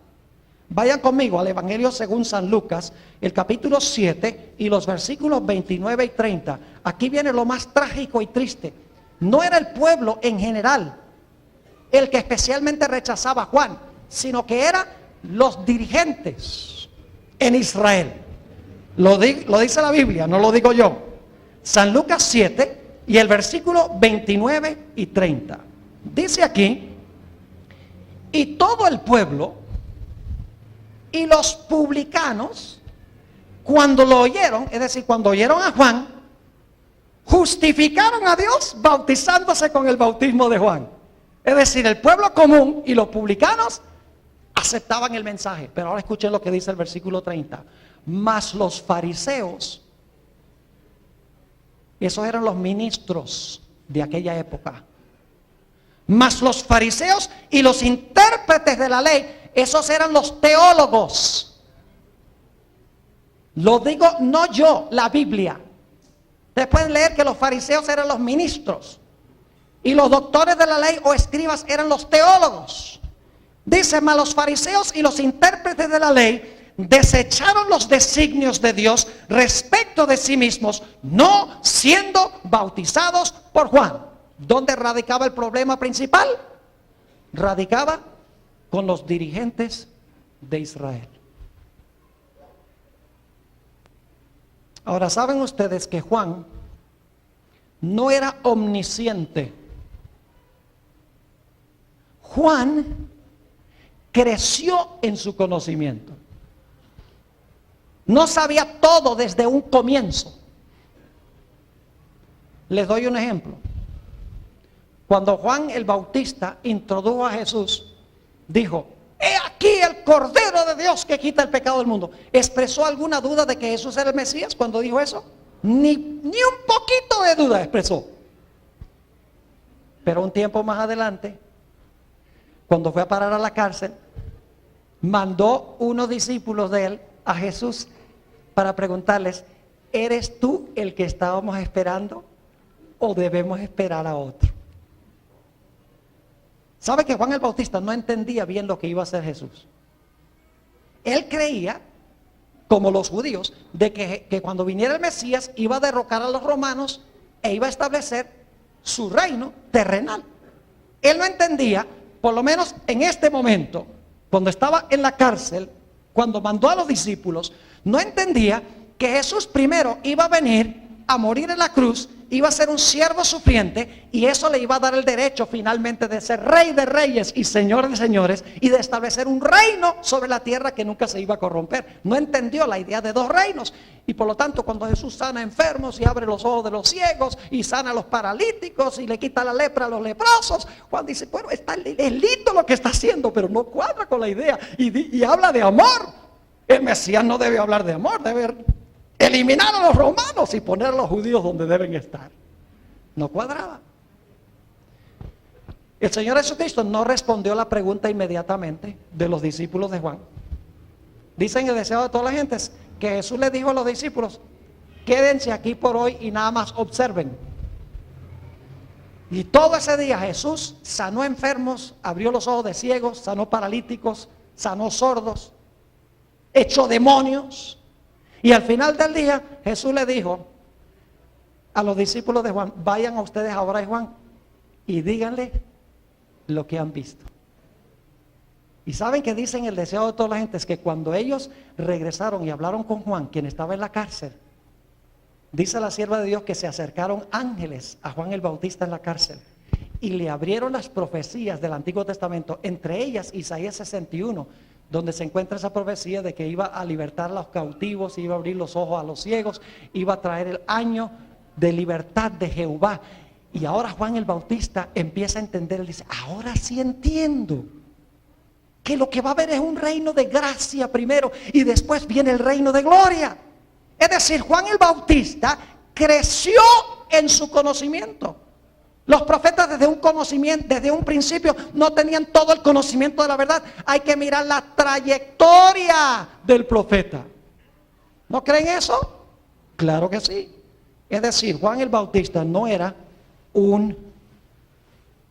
Vayan conmigo al Evangelio según San Lucas, el capítulo 7 y los versículos 29 y 30. Aquí viene lo más trágico y triste. No era el pueblo en general el que especialmente rechazaba a Juan, sino que eran los dirigentes en Israel. Lo dice la Biblia, no lo digo yo. San Lucas 7 y el versículo 29 y 30. Dice aquí, y todo el pueblo y los publicanos, cuando lo oyeron, es decir, cuando oyeron a Juan, justificaron a Dios bautizándose con el bautismo de Juan. Es decir, el pueblo común y los publicanos aceptaban el mensaje. Pero ahora escuchen lo que dice el versículo 30. Mas los fariseos, esos eran los ministros de aquella época. Mas los fariseos y los intérpretes de la ley, esos eran los teólogos. Lo digo no yo, la Biblia. Ustedes pueden leer que los fariseos eran los ministros y los doctores de la ley o escribas eran los teólogos. Dice, mas los fariseos y los intérpretes de la ley desecharon los designios de Dios respecto de sí mismos, no siendo bautizados por Juan. ¿Dónde radicaba el problema principal? Radicaba con los dirigentes de Israel. Ahora, ¿saben ustedes que Juan no era omnisciente? Juan creció en su conocimiento. No sabía todo desde un comienzo. Les doy un ejemplo. Cuando Juan el Bautista introdujo a Jesús, dijo, he aquí el Cordero de Dios que quita el pecado del mundo. ¿Expresó alguna duda de que Jesús era el Mesías cuando dijo eso? Ni un poquito de duda expresó. Pero un tiempo más adelante, cuando fue a parar a la cárcel, mandó unos discípulos de él a Jesús para preguntarles, ¿eres tú el que estábamos esperando o debemos esperar a otro? ¿Sabe que Juan el Bautista no entendía bien lo que iba a hacer Jesús? Él creía, como los judíos, de que cuando viniera el Mesías iba a derrocar a los romanos e iba a establecer su reino terrenal. Él no entendía, por lo menos en este momento, cuando estaba en la cárcel, cuando mandó a los discípulos, no entendía que Jesús primero iba a venir a morir en la cruz, iba a ser un siervo sufriente y eso le iba a dar el derecho finalmente de ser rey de reyes y señor de señores y de establecer un reino sobre la tierra que nunca se iba a corromper. No entendió la idea de dos reinos y por lo tanto cuando Jesús sana enfermos y abre los ojos de los ciegos y sana a los paralíticos y le quita la lepra a los leprosos, Juan dice, bueno, es lindo lo que está haciendo, pero no cuadra con la idea y habla de amor. El Mesías no debe hablar de amor, debe eliminar a los romanos y poner a los judíos donde deben estar. No cuadraba. El Señor Jesucristo no respondió la pregunta inmediatamente de los discípulos de Juan. Dicen el deseo de todas las gentes que Jesús le dijo a los discípulos, quédense aquí por hoy y nada más observen. Y todo ese día Jesús sanó enfermos, abrió los ojos de ciegos, sanó paralíticos, sanó sordos, echó demonios. Y al final del día Jesús le dijo a los discípulos de Juan, vayan a ustedes ahora a Juan y díganle lo que han visto. Y saben que dicen el deseo de toda la gente es que cuando ellos regresaron y hablaron con Juan, quien estaba en la cárcel, dice la sierva de Dios que se acercaron ángeles a Juan el Bautista en la cárcel y le abrieron las profecías del Antiguo Testamento, entre ellas Isaías 61, donde se encuentra esa profecía de que iba a libertar a los cautivos, iba a abrir los ojos a los ciegos, iba a traer el año de libertad de Jehová. Y ahora Juan el Bautista empieza a entender, él dice, ahora sí entiendo que lo que va a haber es un reino de gracia primero y después viene el reino de gloria. Es decir, Juan el Bautista creció en su conocimiento. Los profetas desde un principio no tenían todo el conocimiento de la verdad. Hay que mirar la trayectoria del profeta. ¿No creen eso? Claro que sí. Es decir, Juan el Bautista no era un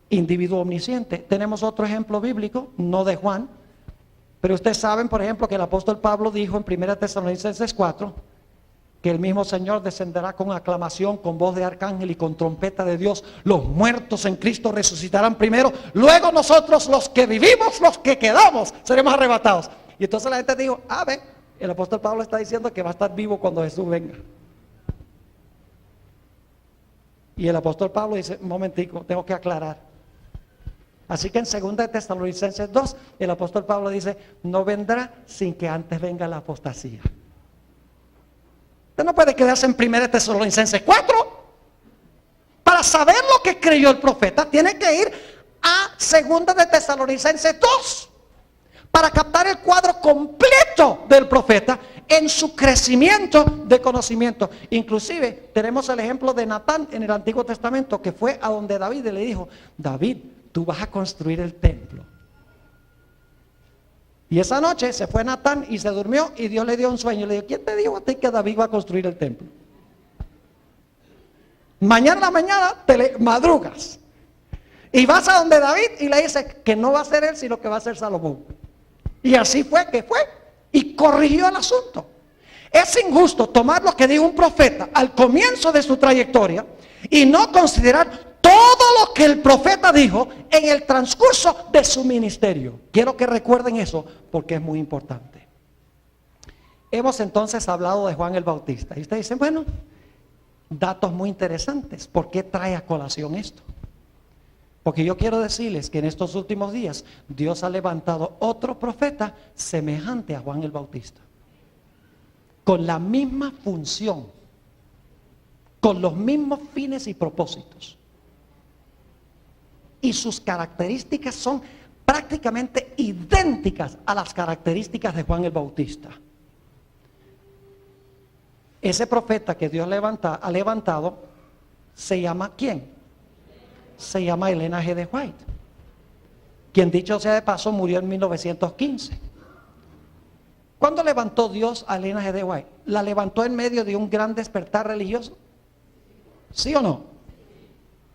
individuo omnisciente. Tenemos otro ejemplo bíblico, no de Juan, pero ustedes saben, por ejemplo, que el apóstol Pablo dijo en 1 Tesalonicenses 4, que el mismo Señor descenderá con aclamación, con voz de arcángel y con trompeta de Dios. Los muertos en Cristo resucitarán primero, luego nosotros los que vivimos, los que quedamos, seremos arrebatados. Y entonces la gente dijo, ve, el apóstol Pablo está diciendo que va a estar vivo cuando Jesús venga. Y el apóstol Pablo dice, un momentico, tengo que aclarar. Así que en 2 Tesalonicenses 2, el apóstol Pablo dice, no vendrá sin que antes venga la apostasía. Usted no puede quedarse en 1 Tesalonicenses 4. Para saber lo que creyó el profeta, tiene que ir a 2 de Tesalonicenses 2. Para captar el cuadro completo del profeta en su crecimiento de conocimiento. Inclusive tenemos el ejemplo de Natán en el Antiguo Testamento, que fue a donde David y le dijo, David, tú vas a construir el templo. Y esa noche se fue Natán y se durmió y Dios le dio un sueño. Le dijo, ¿quién te dijo a ti que David va a construir el templo? Mañana en la mañana te madrugas y vas a donde David y le dices que no va a ser él, sino que va a ser Salomón. Y así fue que fue y corrigió el asunto. Es injusto tomar lo que dijo un profeta al comienzo de su trayectoria y no considerar todo lo que el profeta dijo en el transcurso de su ministerio. Quiero que recuerden eso porque es muy importante. Hemos entonces hablado de Juan el Bautista. Y ustedes dicen, bueno, datos muy interesantes. ¿Por qué trae a colación esto? Porque yo quiero decirles que en estos últimos días Dios ha levantado otro profeta semejante a Juan el Bautista. Con la misma función, con los mismos fines y propósitos. Y sus características son prácticamente idénticas a las características de Juan el Bautista. Ese profeta que Dios ha levantado se llama ¿quién? Se llama Elena G. de White, quien dicho sea de paso murió en 1915. ¿Cuándo levantó Dios a Elena G. de White? ¿La levantó en medio de un gran despertar religioso? ¿Sí o no?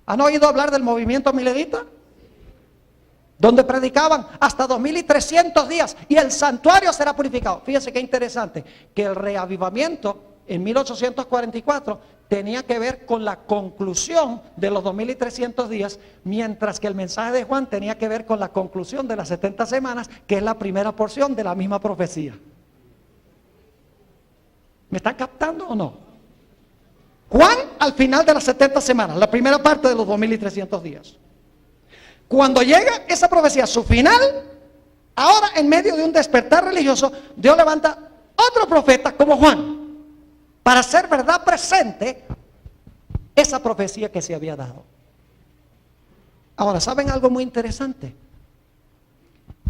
¿Han oído hablar del movimiento milenita? Donde predicaban hasta 2300 días y el santuario será purificado. Fíjense qué interesante, que el reavivamiento en 1844 tenía que ver con la conclusión de los 2300 días, mientras que el mensaje de Juan tenía que ver con la conclusión de las 70 semanas, que es la primera porción de la misma profecía. ¿Me están captando o no? Juan al final de las 70 semanas, la primera parte de los 2300 días. Cuando llega esa profecía a su final, ahora en medio de un despertar religioso, Dios levanta otro profeta como Juan, para hacer verdad presente esa profecía que se había dado. Ahora, ¿saben algo muy interesante?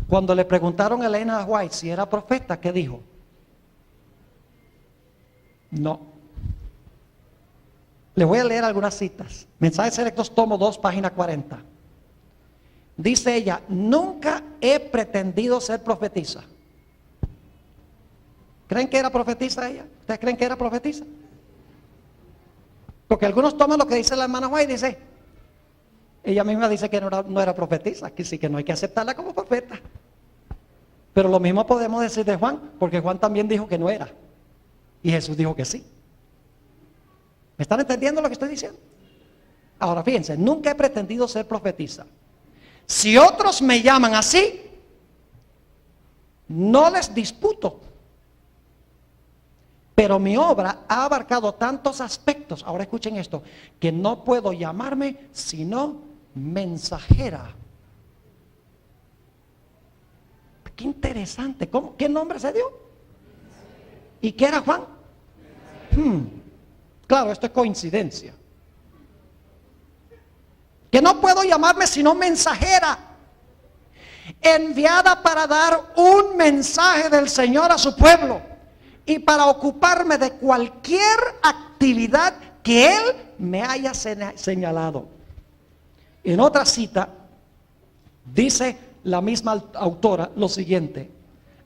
Cuando le preguntaron a Elena White si era profeta, ¿qué dijo? No. Les voy a leer algunas citas. Mensajes Selectos, tomo 2, página 40. Dice ella, nunca he pretendido ser profetisa. ¿Creen que era profetisa ella? ¿Ustedes creen que era profetisa? Porque algunos toman lo que dice la hermana White y dice, ella misma dice que no era profetisa, aquí sí que no hay que aceptarla como profeta. Pero lo mismo podemos decir de Juan, porque Juan también dijo que no era. Y Jesús dijo que sí. ¿Me están entendiendo lo que estoy diciendo? Ahora fíjense, nunca he pretendido ser profetisa. Si otros me llaman así, No les disputo, pero mi obra ha abarcado tantos aspectos, ahora escuchen esto, que no puedo llamarme sino mensajera. Qué interesante. ¿Cómo? ¿Qué nombre se dio? ¿Y qué era Juan? Claro, esto es coincidencia. Que no puedo llamarme sino mensajera, enviada para dar un mensaje del Señor a su pueblo y para ocuparme de cualquier actividad que Él me haya señalado. En otra cita, dice la misma autora lo siguiente: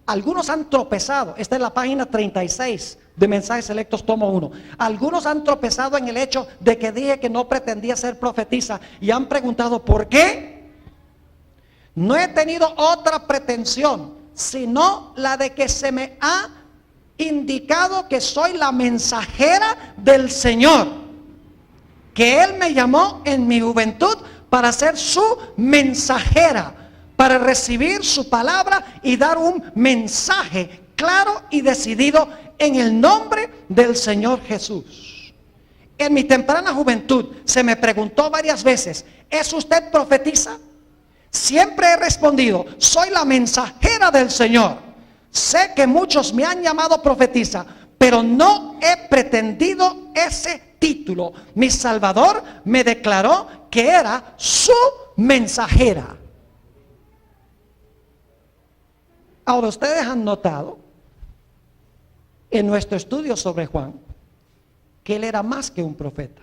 algunos han tropezado, esta es la página 36 de Mensajes Selectos tomo 1. Algunos han tropezado en el hecho de que dije que no pretendía ser profetisa y han preguntado ¿por qué? No he tenido otra pretensión sino la de que se me ha indicado que soy la mensajera del Señor, que Él me llamó en mi juventud para ser su mensajera, para recibir su palabra y dar un mensaje claro y decidido en el nombre del Señor Jesús. En mi temprana juventud se me preguntó varias veces: ¿es usted profetisa? Siempre he respondido: soy la mensajera del Señor. Sé que muchos me han llamado profetisa, pero no he pretendido ese título. Mi Salvador me declaró que era su mensajera. Ahora, ustedes han notado en nuestro estudio sobre Juan que él era más que un profeta.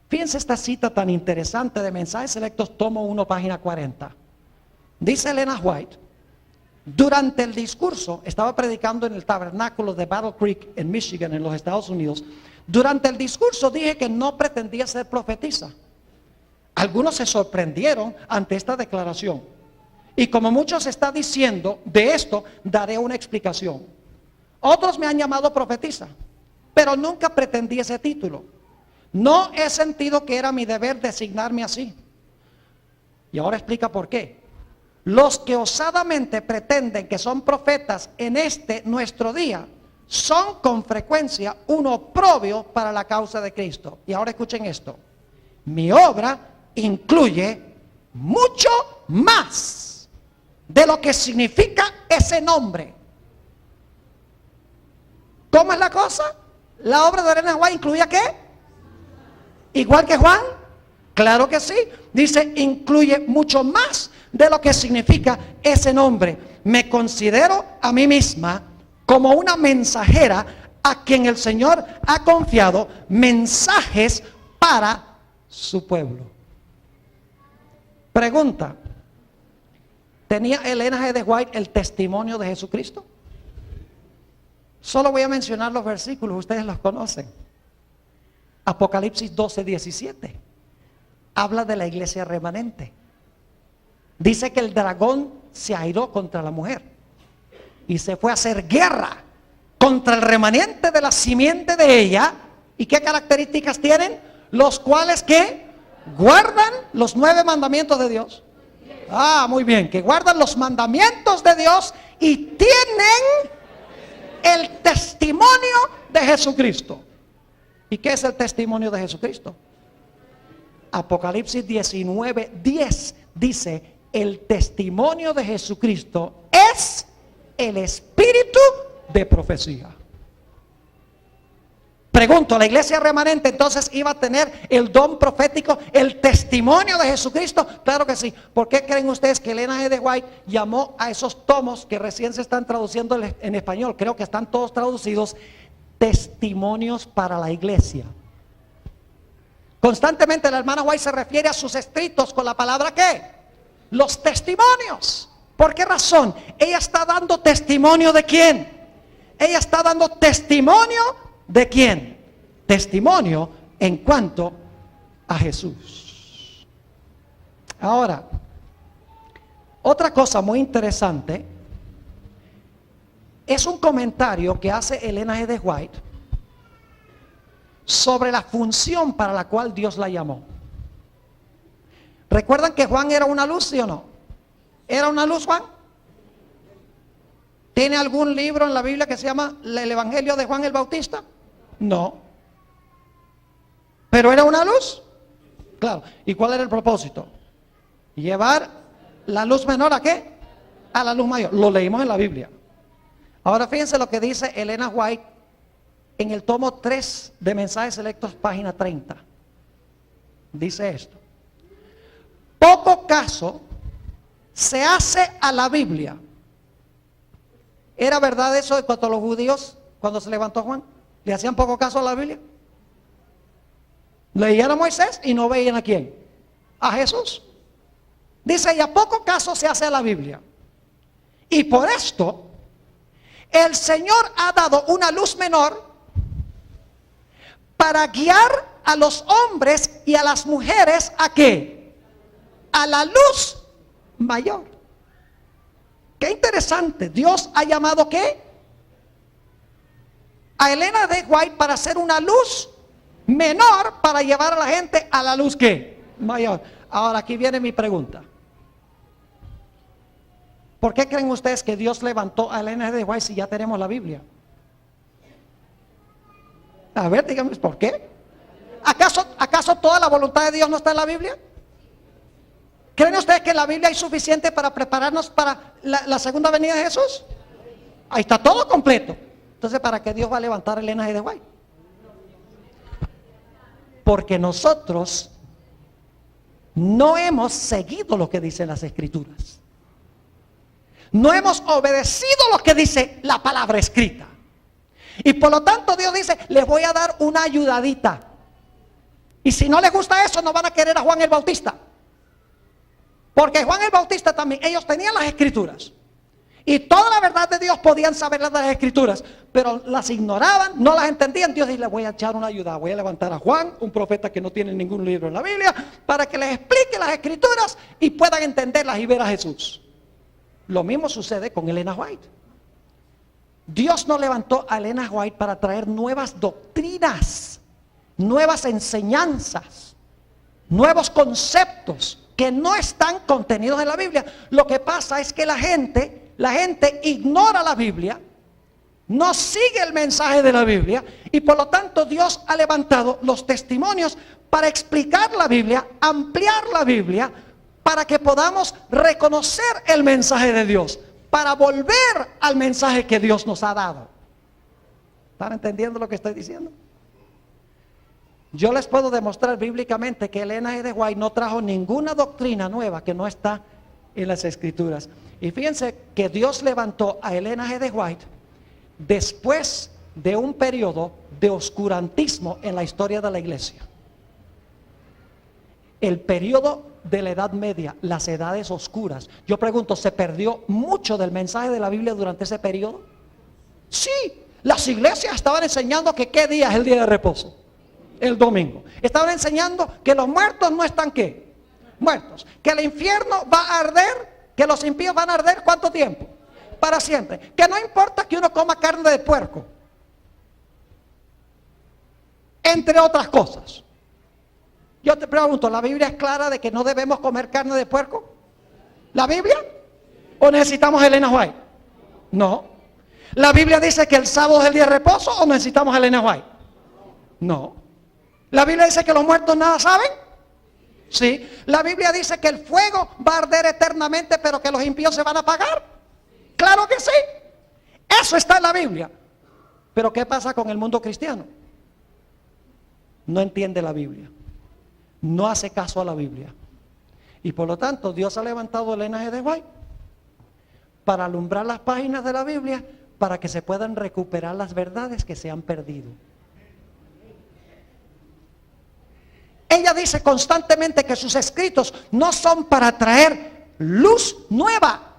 Fíjense esta cita tan interesante de Mensajes Selectos tomo 1 página 40. Dice Elena White: durante el discurso, estaba predicando en el tabernáculo de Battle Creek en Michigan, en los Estados Unidos. Durante el discurso dije que no pretendía ser profetisa. Algunos se sorprendieron ante esta declaración, y como muchos está diciendo de esto, daré una explicación. Otros me han llamado profetisa, pero nunca pretendí ese título. No he sentido que era mi deber designarme así. Y ahora explica por qué. Los que osadamente pretenden que son profetas en este nuestro día son con frecuencia un oprobio para la causa de Cristo. Y ahora escuchen esto: mi obra incluye mucho más de lo que significa ese nombre. ¿Cómo es la cosa? La obra de Elena White incluía ¿qué? Igual que Juan. Claro que sí. Dice, incluye mucho más de lo que significa ese nombre. Me considero a mí misma como una mensajera a quien el Señor ha confiado mensajes para su pueblo. Pregunta: ¿tenía Elena G. de White el testimonio de Jesucristo? Solo voy a mencionar los versículos, ustedes los conocen. Apocalipsis 12:17 habla de la iglesia remanente. Dice que el dragón se airó contra la mujer y se fue a hacer guerra contra el remanente de la simiente de ella. ¿Y qué características tienen? Los cuales que guardan los 9 mandamientos de Dios. Muy bien, que guardan los mandamientos de Dios y tienen el testimonio de Jesucristo. ¿Y qué es el testimonio de Jesucristo? Apocalipsis 19:10 dice: el testimonio de Jesucristo es el espíritu de profecía. Pregunto, ¿la iglesia remanente entonces iba a tener el don profético, el testimonio de Jesucristo? Claro que sí. ¿Por qué creen ustedes que Elena G. de White llamó a esos tomos que recién se están traduciendo en español? Creo que están todos traducidos: testimonios para la iglesia. Constantemente la hermana White se refiere a sus escritos con la palabra ¿qué? Los testimonios. ¿Por qué razón? Ella está dando testimonio de quién. Ella está dando testimonio de quién. Testimonio en cuanto a Jesús. Ahora, otra cosa muy interesante es un comentario que hace Elena G. de White sobre la función para la cual Dios la llamó. ¿Recuerdan que Juan era una luz, sí o no? ¿Era una luz Juan? ¿Tiene algún libro en la Biblia que se llama el Evangelio de Juan el Bautista? No. ¿Pero era una luz? Claro. ¿Y cuál era el propósito? Llevar la luz menor ¿a qué? A la luz mayor. Lo leímos en la Biblia. Ahora fíjense lo que dice Elena White en el tomo 3 de Mensajes Selectos, página 30. Dice esto: poco caso se hace a la Biblia. ¿Era verdad eso de cuanto a los judíos cuando se levantó Juan? ¿Le hacían poco caso a la Biblia? Leían a Moisés y no veían a quién, a Jesús. Dice, y a poco caso se hace a la Biblia. Y por esto el Señor ha dado una luz menor para guiar a los hombres y a las mujeres ¿a qué? A la luz mayor. Qué interesante. Dios ha llamado ¿qué? A Elena de White para hacer una luz menor para llevar a la gente a la luz ¿qué? Mayor. Ahora aquí viene mi pregunta. ¿Por qué creen ustedes que Dios levantó a Elena de White si ya tenemos la Biblia? A ver, díganme, ¿por qué? ¿Acaso toda la voluntad de Dios no está en la Biblia? ¿Creen ustedes que la Biblia es suficiente para prepararnos para la segunda venida de Jesús? Ahí está todo completo. Entonces, ¿para qué Dios va a levantar a Elena de White? Porque nosotros no hemos seguido lo que dicen las Escrituras. No hemos obedecido lo que dice la palabra escrita. Y por lo tanto Dios dice, les voy a dar una ayudadita. Y si no les gusta eso, no van a querer a Juan el Bautista. Porque Juan el Bautista también, ellos tenían las Escrituras. Y toda la verdad de Dios podían saber las Escrituras. Pero las ignoraban, no las entendían. Dios dice, les voy a echar una ayuda. Voy a levantar a Juan, un profeta que no tiene ningún libro en la Biblia, para que les explique las Escrituras y puedan entenderlas y ver a Jesús. Lo mismo sucede con Elena White. Dios no levantó a Elena White para traer nuevas doctrinas, nuevas enseñanzas, nuevos conceptos que no están contenidos en la Biblia. Lo que pasa es que la gente ignora la Biblia, no sigue el mensaje de la Biblia, y por lo tanto Dios ha levantado los testimonios para explicar la Biblia, ampliar la Biblia, para que podamos reconocer el mensaje de Dios, para volver al mensaje que Dios nos ha dado. ¿Están entendiendo lo que estoy diciendo? Yo les puedo demostrar bíblicamente que Elena G. de White no trajo ninguna doctrina nueva que no está en las Escrituras. Y fíjense que Dios levantó a Elena G. de White después de un periodo de oscurantismo en la historia de la iglesia. El periodo de la Edad Media, las edades oscuras. Yo pregunto, ¿se perdió mucho del mensaje de la Biblia durante ese periodo? Sí, las iglesias estaban enseñando que qué día es el día de reposo. El domingo. Estaban enseñando que los muertos no están ¿qué? Muertos. Que el infierno va a arder, que los impíos van a arder ¿cuánto tiempo? Para siempre. Que no importa que uno coma carne de puerco. Entre otras cosas. Yo te pregunto, ¿la Biblia es clara de que no debemos comer carne de puerco? ¿La Biblia? ¿O necesitamos a Elena White? No. ¿La Biblia dice que el sábado es el día de reposo o necesitamos a Elena White? No. ¿La Biblia dice que los muertos nada saben? Sí. ¿La Biblia dice que el fuego va a arder eternamente pero que los impíos se van a apagar? Claro que sí. Eso está en la Biblia. Pero ¿qué pasa con el mundo cristiano? No entiende la Biblia. No hace caso a la Biblia. Y por lo tanto Dios ha levantado a Elena G. de White para alumbrar las páginas de la Biblia para que se puedan recuperar las verdades que se han perdido. Ella dice constantemente que sus escritos no son para traer luz nueva,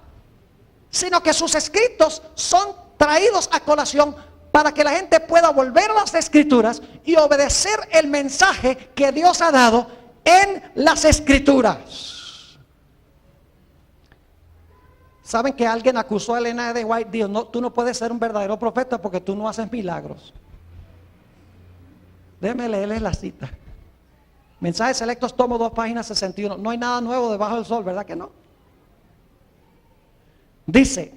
sino que sus escritos son traídos a colación para que la gente pueda volver a las Escrituras y obedecer el mensaje que Dios ha dado en las Escrituras. ¿Saben que alguien acusó a Elena de White? Dijo, no, tú no puedes ser un verdadero profeta porque tú no haces milagros. Déjenme leerles la cita. Mensajes Selectos, tomo 2, página 61. No hay nada nuevo debajo del sol, ¿verdad que no? Dice,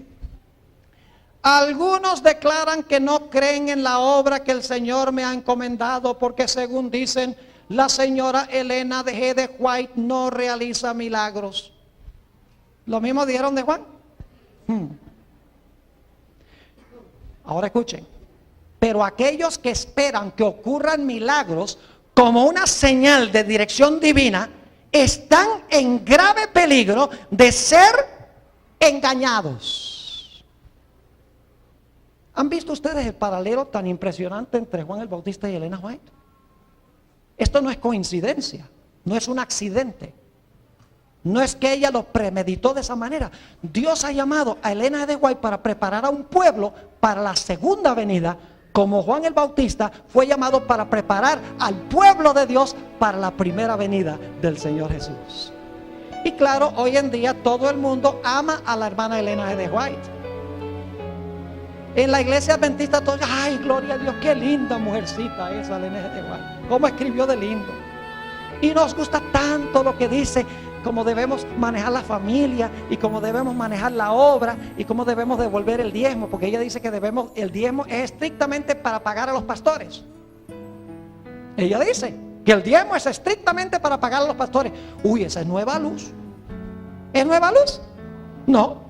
Algunos declaran que no creen en la obra que el Señor me ha encomendado porque, según dicen, la señora Elena de G. de White no realiza milagros. Lo mismo dijeron de Juan. Ahora escuchen. Pero aquellos que esperan que ocurran milagros como una señal de dirección divina están en grave peligro de ser engañados. ¿Han visto ustedes el paralelo tan impresionante entre Juan el Bautista y Elena White? Esto no es coincidencia, no es un accidente. No es que ella lo premeditó de esa manera. Dios ha llamado a Elena de White para preparar a un pueblo para la segunda venida, como Juan el Bautista fue llamado para preparar al pueblo de Dios para la primera venida del Señor Jesús. Y claro, hoy en día todo el mundo ama a la hermana Elena de White. En la iglesia adventista todos, ay, gloria a Dios, qué linda mujercita esa Elena de White. Cómo escribió de lindo. Y nos gusta tanto lo que dice, cómo debemos manejar la familia y cómo debemos manejar la obra y cómo debemos devolver el diezmo, porque ella dice que el diezmo es estrictamente para pagar a los pastores. Ella dice que el diezmo es estrictamente para pagar a los pastores. Uy, esa es nueva luz. ¿Es nueva luz? No,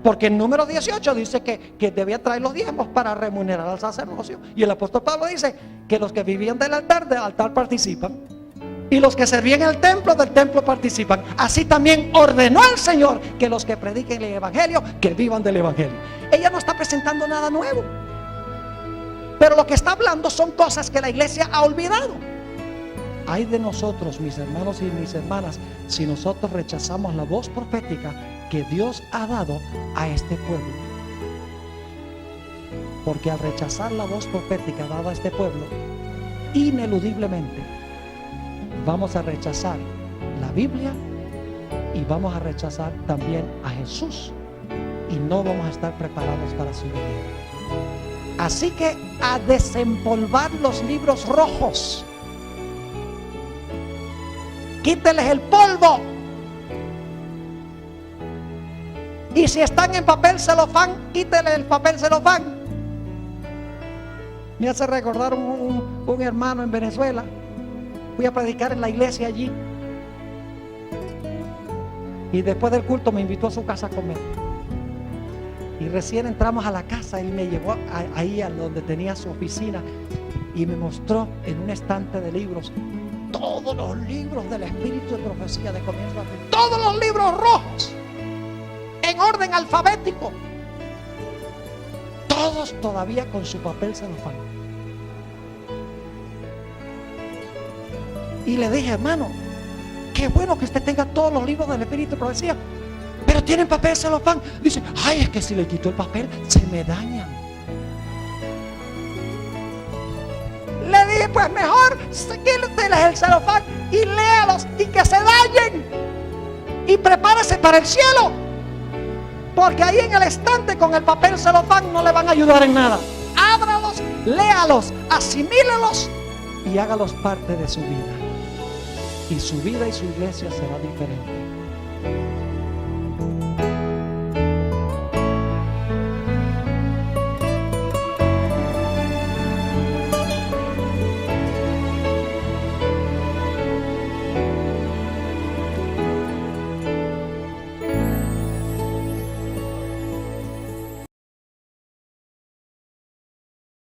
porque el número 18 dice que debía traer los diezmos para remunerar al sacerdocio. Y el apóstol Pablo dice que los que vivían del altar participan. Y los que servían en el templo, del templo participan. Así también ordenó el Señor que los que prediquen el evangelio, que vivan del evangelio. Ella no está presentando nada nuevo, pero lo que está hablando son cosas que la iglesia ha olvidado. Ay de nosotros, mis hermanos y mis hermanas, si nosotros rechazamos la voz profética que Dios ha dado a este pueblo. Porque al rechazar la voz profética dada a este pueblo, ineludiblemente vamos a rechazar la Biblia y vamos a rechazar también a Jesús y no vamos a estar preparados para su venida. Así que a desempolvar los libros rojos, quíteles el polvo, y si están en papel celofán, quíteles el papel celofán. Me hace recordar un hermano en Venezuela. Fui a predicar en la iglesia allí. Y después del culto me invitó a su casa a comer. Y recién entramos a la casa, él me llevó ahí a donde tenía su oficina y me mostró en un estante de libros todos los libros del Espíritu de Profecía de comienzo a fin. Todos los libros rojos, en orden alfabético. Todos todavía con su papel celofán. Y le dije, hermano, qué bueno que usted tenga todos los libros del Espíritu de Profecía, pero tienen papel celofán. Dice, ay, es que si le quito el papel se me dañan. Le dije, pues mejor quíteles el celofán y léalos y que se dañen. Y prepárese para el cielo, porque ahí en el estante con el papel celofán no le van a ayudar en nada. Ábralos, léalos, asimílelos y hágalos parte de su vida. Y su vida y su iglesia será diferente.